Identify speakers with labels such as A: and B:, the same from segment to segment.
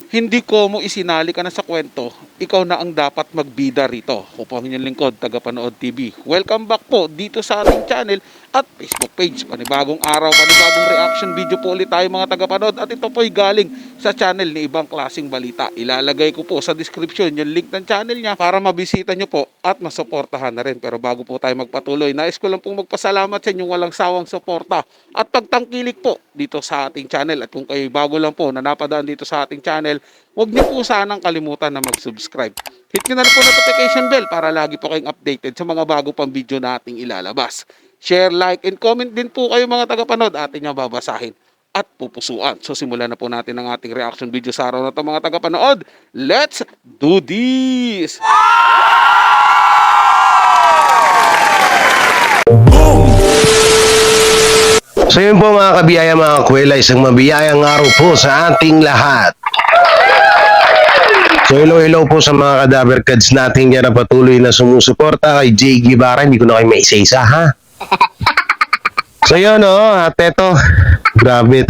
A: hindi ko mo isinali ka na sa kwento, ikaw na ang dapat magbida rito. Ako po ang inyong lingkod, Tagapanood TV. Welcome back po dito sa ating channel at Facebook page. Panibagong araw, panibagong reaction video po ulit tayo mga tagapanood. At ito po'y galing sa channel ni Ibang Klaseng Balita. Ilalagay ko po sa description yung link ng channel niya para mabisita nyo po at masuportahan na rin. Pero bago po tayo magpatuloy, nais ko lang pong magpasalamat sa inyong walang sawang suporta at pagtangkilik po dito sa ating channel. At kung kayo bago lang po na napadaan dito sa ating channel, huwag niyo po sanang kalimutan na mag-subscribe. Hit nyo na po notification bell para lagi po kayong updated sa mga bago pang video na ating ilalabas. Share, like, and comment din po kayo mga tagapanood. Atin nyo babasahin at pupusuan. So simulan na po natin ang ating reaction video sa araw na ito mga tagapanood. Let's do this!
B: So yun po mga kabiyaya, mga kuwela, isang mabiyayang araw po sa ating lahat. So hello po sa mga kadaver kids natin dyan na patuloy na sumusuporta kay Jay Guevara. Hindi ko na kayo maisa-isa, ha? So yun at eto, grabe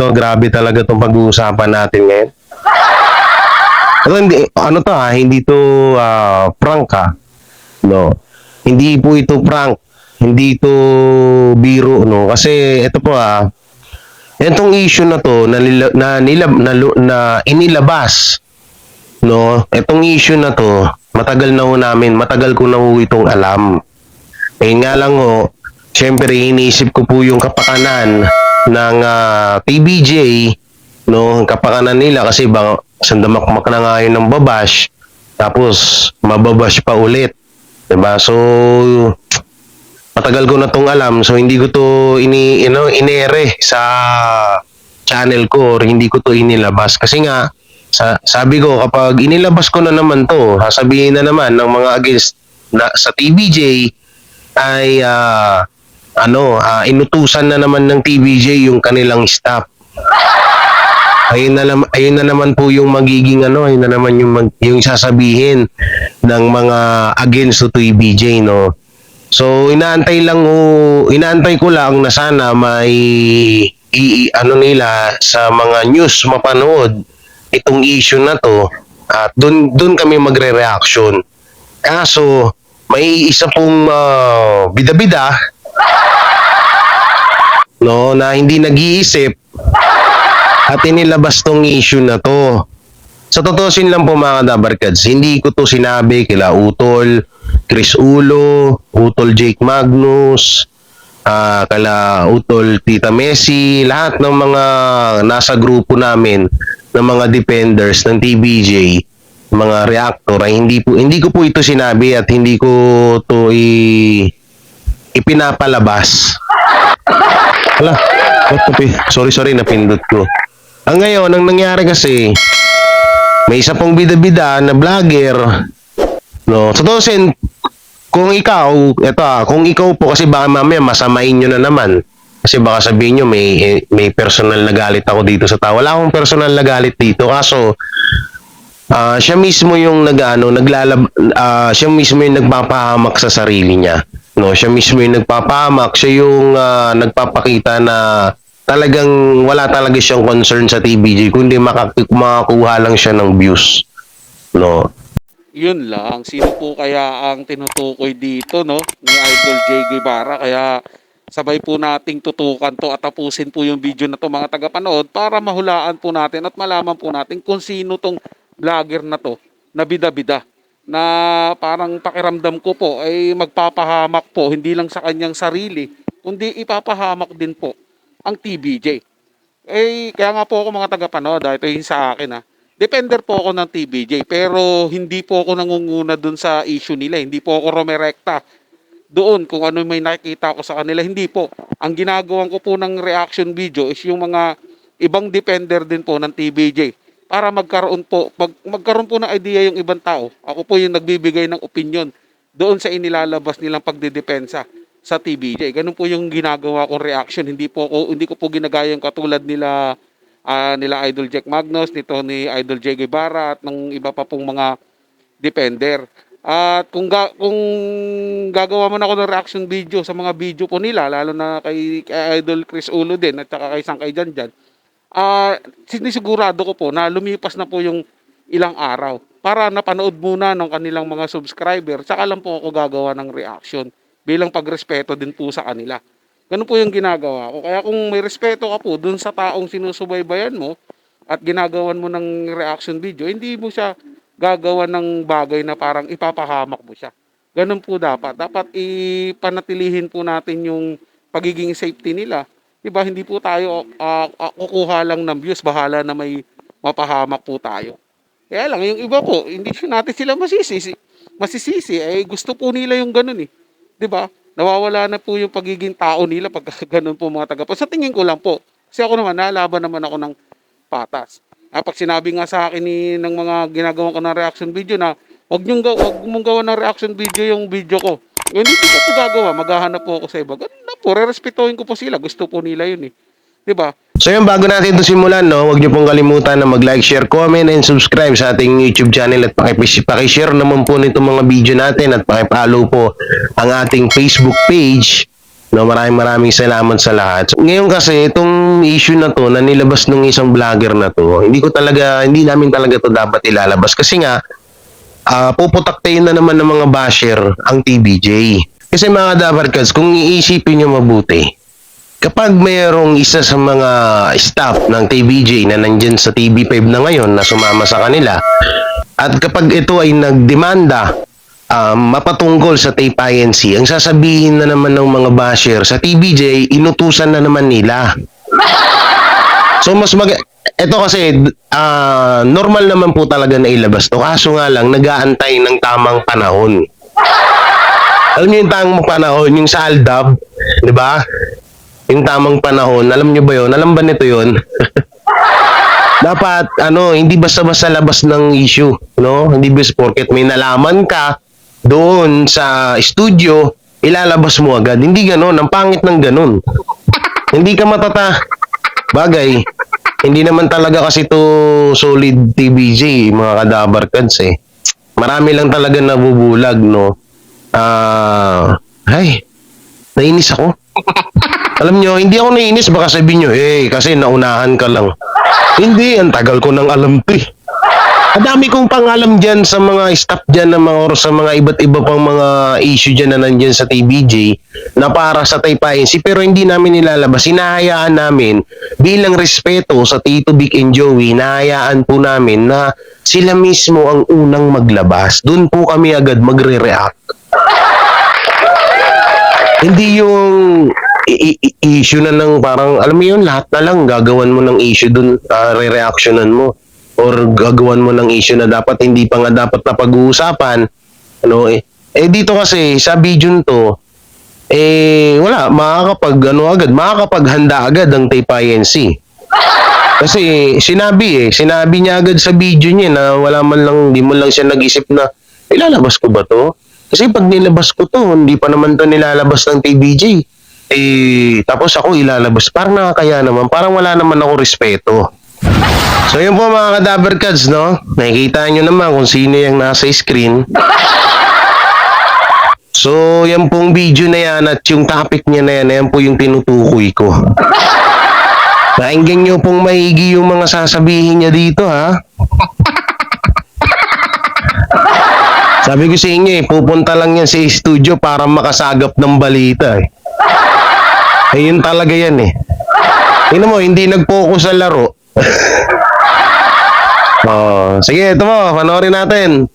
B: talaga itong pag-uusapan natin ngayon. Ito, hindi to prank, ha? No, hindi po ito prank. Hindi ito biro, no? Kasi ito po itong issue na to na inilabas, no? Itong issue na to, matagal ko na ho itong alam. Eh nga lang syempre iniisip ko po yung kapakanan ng TBJ, no? Ang kapakanan nila kasi sandamakmak na nga yun ng babash, tapos mababash pa ulit. Diba? So, matagal ko na tong alam, so hindi ko to inere sa channel ko or hindi ko to inilabas kasi nga sabi ko kapag inilabas ko na naman to, sasabihin na naman ng mga against sa TBJ ay inutusan na naman ng TBJ yung kanilang staff. Ayun na naman po yung magiging ayun na naman yung sasabihin ng mga against to TBJ, no. So inaantay ko lang na sana may nila sa mga news mapanood itong issue na to at dun kami magre-reaction. Kaso may isa pong bida-bida, no, na hindi nag-iisip at inilabas tong issue na to. Sa totosin lang po mga kadabarkads, hindi ko to sinabi kila Utol, Chris Ulo, Utol Jake Magnus, kala Utol Tita Messi, lahat ng mga nasa grupo namin ng mga defenders ng TBJ, mga reactor, ay hindi ko po ito sinabi at hindi ko to ipinapalabas. Hala, sorry, napindot ko. Ang ngayon, ang nangyari kasi, may isa pong bida-bida na vlogger, no. So tosin, kung ikaw po, kasi baka mamaya masamain nyo na naman. Kasi baka sabihin nyo may personal na galit ako dito sa tao. Wala akong personal na galit dito. Kaso, siya mismo yung siya mismo yung nagpapahamak sa sarili niya. No, siya mismo yung nagpapahamak, siya yung nagpapakita na talagang wala talaga siyang concern sa TBJ kundi makakuha lang siya ng views, no.
A: Yun lang, sino po kaya ang tinutukoy dito, no, ni Idol Jay Guevara? Kaya sabay po nating tutukan to at tapusin po yung video na to mga tagapanood para mahulaan po natin at malaman po natin kung sino tong vlogger na to na bida-bida na parang pakiramdam ko po ay magpapahamak po hindi lang sa kanyang sarili kundi ipapahamak din po ang TBJ. Eh, kaya nga po ako mga tagapanood, ito yung sa akin Defender po ako ng TBJ, pero hindi po ako nangunguna dun sa issue nila. Hindi po ako rumerekta doon kung ano may nakikita ko sa kanila. Hindi po. Ang ginagawan ko po ng reaction video is yung mga ibang defender din po ng TBJ para magkaroon po ng idea yung ibang tao. Ako po yung nagbibigay ng opinion doon sa inilalabas nilang pagdedepensa sa TBJ. Ganun po yung ginagawa kong reaction. Hindi ko po ginagaya yung katulad nila Idol Jack Magnus, nito ni Idol Jay Guevara at ng iba pa pong mga defender. At kung gagawa man ako ng reaction video sa mga video po nila, lalo na kay Idol Chris Ulo din at saka kay Sangkay Janjan, sinisigurado ko po na lumipas na po yung ilang araw para napanood muna ng kanilang mga subscriber, tsaka lang po ako gagawa ng reaction bilang pagrespeto din po sa kanila. Ganun po yung ginagawa ko. Kaya kung may respeto ka po dun sa taong sinusubaybayan mo at ginagawan mo ng reaction video, hindi mo siya gagawa ng bagay na parang ipapahamak mo siya. Ganun po dapat. Dapat ipanatilihin po natin yung pagiging safety nila. Diba, hindi po tayo kukuha lang ng views, bahala na may mapahamak po tayo. Kaya lang, yung iba po, hindi natin sila masisisi. Eh, gusto po nila yung ganun eh. 'Di ba? Nawawala na po yung pagiging tao nila pag ganun po mga taga. Sa tingin ko lang po. Kasi ako naman, nalaban naman ako ng patas. Pag sinabi nga sa akin ng mga ginagawa ko ng reaction video na wag mong gawa ng reaction video yung video ko. Hindi ko po gagawa, maghahanap po ako sa iba. Ganun na po, rerespetuhin ko po sila. Gusto po nila yun eh. 'Di ba?
B: So yun, bago natin ito simulan, no, huwag niyo pong kalimutan na mag-like, share, comment, and subscribe sa ating YouTube channel at pakishare naman po nitong mga video natin at pakipollow po ang ating Facebook page. No, maraming salamat sa lahat. So, ngayon kasi itong issue na to na nilabas ng isang vlogger na to, hindi namin talaga to dapat ilalabas kasi nga puputaktayin na naman ng mga basher ang TBJ. Kasi mga Dabarkads, kung iisipin nyo mabuti, kapag mayroong isa sa mga staff ng TBJ na nandyan sa TV5 na ngayon na sumama sa kanila, at kapag ito ay nagdemanda mapatungkol sa tape INC, ang sasabihin na naman ng mga basher sa TBJ, inutusan na naman nila. So ito kasi normal naman po talaga na ilabas to, kaso nga lang nag-aantay ng tamang panahon. Alam niyo yung tamang panahon, yung sa Aldab, di ba? Yung tamang panahon, alam niyo ba yun? Alam ba nito yun? Dapat hindi basta-basta labas ng issue, no? Hindi basta porket may nalaman ka doon sa studio, ilalabas mo agad. Hindi ganoon, ang pangit ng ganoon. Hindi ka bagay. Hindi naman talaga kasi to solid TBJ, mga Kadabarkads eh. Marami lang talaga nabubulag, no? Nainis ako. Alam nyo, hindi ako nainis, baka sabihin nyo, kasi naunahan ka lang. Hindi, ang tagal ko nang alam to eh. Ang dami kong pangalam dyan sa mga staff dyan or sa mga iba't iba pang mga issue dyan na nandyan sa TBJ na para sa Type INC, pero hindi namin nilalabas. Hinahayaan namin bilang respeto sa Tito Vic and Joey, hinahayaan po namin na sila mismo ang unang maglabas. Doon po kami agad magre-react. Hindi yung issue na lang parang, alam mo yun, lahat na lang gagawan mo ng issue dun, re-reactionan mo or gagawan mo ng issue na dapat hindi pa nga dapat na pag-uusapan. Dito kasi sa video nito, wala, makakapaghanda agad ang Tape INC. Kasi sinabi niya agad sa video niya na di mo lang siya nag-isip na ilalabas ko ba to? Kasi pag nilabas ko to, hindi pa naman to nilalabas ng TBJ. Tapos ako ilalabas. Parang nakakaya naman. Parang wala naman ako respeto. So yun po mga Kadabarkads, no? Nakikita nyo naman kung sino yung nasa screen. So yan pong video na yan at yung topic niya na yan po yung tinutukoy ko. Pakinggan nyo pong maigi yung mga sasabihin niya dito, ha? Sabi ko sa inyo pupunta lang yan sa studio para makasagap ng balita eh. Ayun talaga yan eh. Tingnan mo, hindi nag-focus sa laro. Sige, ito mo, panoorin natin.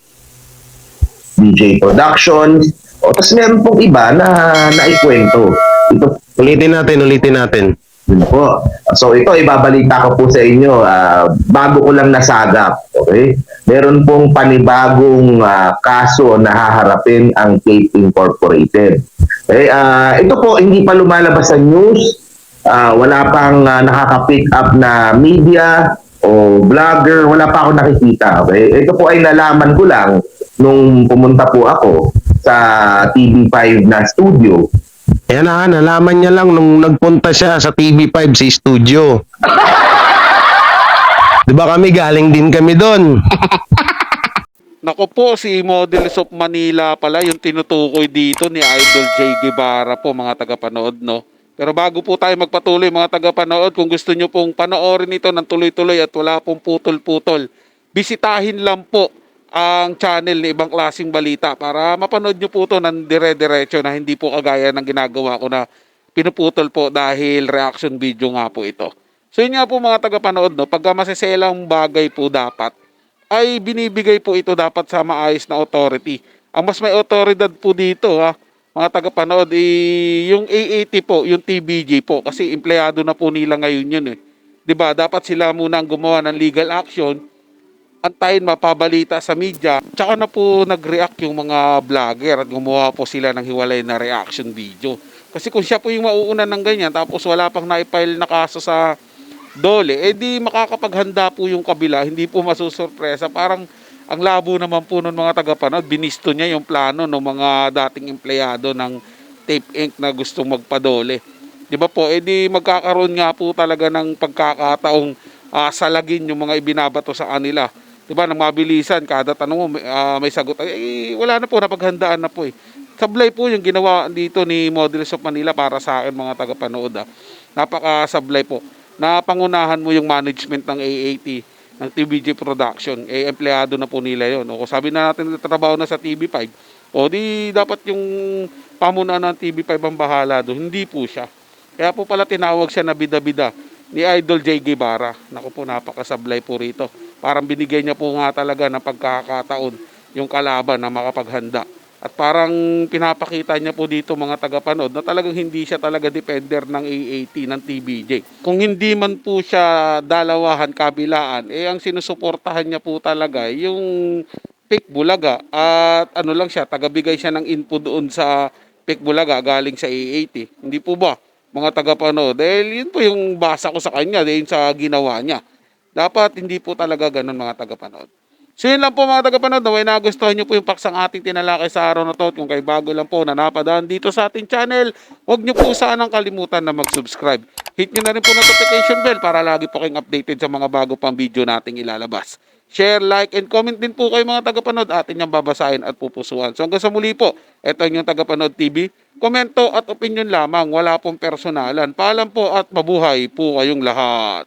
C: DJ Production. Tapos meron pong iba na naikwento. Ito,
B: Ulitin natin.
C: yun po. So ito, ibabalita ko po sa inyo. Bago ko lang nasagap. Okay? Meron pong panibagong kaso na haharapin ang Tape Incorporated. Okay? Ito po, hindi pa lumalabas sa news. Wala pang nakaka-pick up na media o vlogger. Wala pa ako nakikita. Okay? Ito po ay nalaman ko lang nung pumunta po ako sa TV5 na studio.
B: Ayan na, nalaman niya lang nung nagpunta siya sa TV5 sa studio. Diba kami, galing din kami doon.
A: Nako po, si Models of Manila pala yung tinutukoy dito ni Idol J. Guevara po, mga tagapanood, no? Pero bago po tayo magpatuloy, mga tagapanood, kung gusto nyo pong panoorin ito ng tuloy-tuloy at wala pong putol-putol, bisitahin lang po ang channel ni Ibang Klaseng Balita para mapanood nyo po ito ng dire-diretso na hindi po kagaya ng ginagawa ko na pinuputol po dahil reaction video nga po ito. So yun nga po mga tagapanood, no, pagka masiselang bagay po dapat, ay binibigay po ito dapat sa maayos na authority. Ang mas may otoridad po dito, ha, mga tagapanood, yung AAT po, yung TBJ po, kasi empleyado na po nila ngayon yun eh. 'Di ba? Dapat sila muna ang gumawa ng legal action, antayin mapabalita sa media, tsaka na po nag-react yung mga vlogger at gumawa po sila ng hiwalay na reaction video. Kasi kung siya po yung mauuna ng ganyan, tapos wala pang na-file na kaso sa DOLE, di makakapaghanda po yung kabila, hindi po masusurpresa. Parang ang labo naman po ng mga tagapanood, binisto niya yung plano ng mga dating empleyado ng Tape Inc. na gustong magpadole. Di ba po, di magkakaroon nga po talaga ng pagkakataong salagin yung mga ibinabato sa kanila. Di ba, nang mabilisan, kada tanong mo may sagot. Wala na po, napaghandaan na po eh. Sablay po yung ginawa dito ni Models of Manila para sa akin mga tagapanood. Napaka-sablay po. Napangunahan mo yung management ng AAT, ng TVJ Production, empleyado na po nila yun. O, sabi na natin trabaho na sa TV5, o di dapat yung pamunuan ng TV5 ang bahala doon. Hindi po siya. Kaya po pala tinawag siya na bida-bida ni Idol J. Guevara. Naku po, napakasablay po rito. Parang binigay niya po nga talaga ng pagkakataon yung kalaban na makapaghanda. At parang pinapakita niya po dito mga tagapanood na talagang hindi siya talaga defender ng AAT, ng TBJ. Kung hindi man po siya dalawahan, kabilaan, ang sinusuportahan niya po talaga yung Pick Bulaga at ano lang siya, tagabigay siya ng info doon sa Pick Bulaga galing sa AAT. Hindi po ba mga tagapanood? Dahil yun po yung basa ko sa kanya, dahil sa ginawa niya. Dapat hindi po talaga ganun mga tagapanood. So yun lang po mga tagapanood, naway nagustuhan nyo po yung paksang ating tinalakay sa araw na to. Kung kayo bago lang po na napadaan dito sa ating channel, huwag nyo po sanang kalimutan na mag-subscribe. Hit nyo na rin po notification bell para lagi po kayong updated sa mga bago pang video nating ilalabas. Share, like, and comment din po kayo mga tagapanood, atin yung babasahin at pupusuan. So hanggang sa muli po, ito yung Tagapanood TV. Komento at opinion lamang, wala pong personalan. Paalam po at mabuhay po kayong lahat.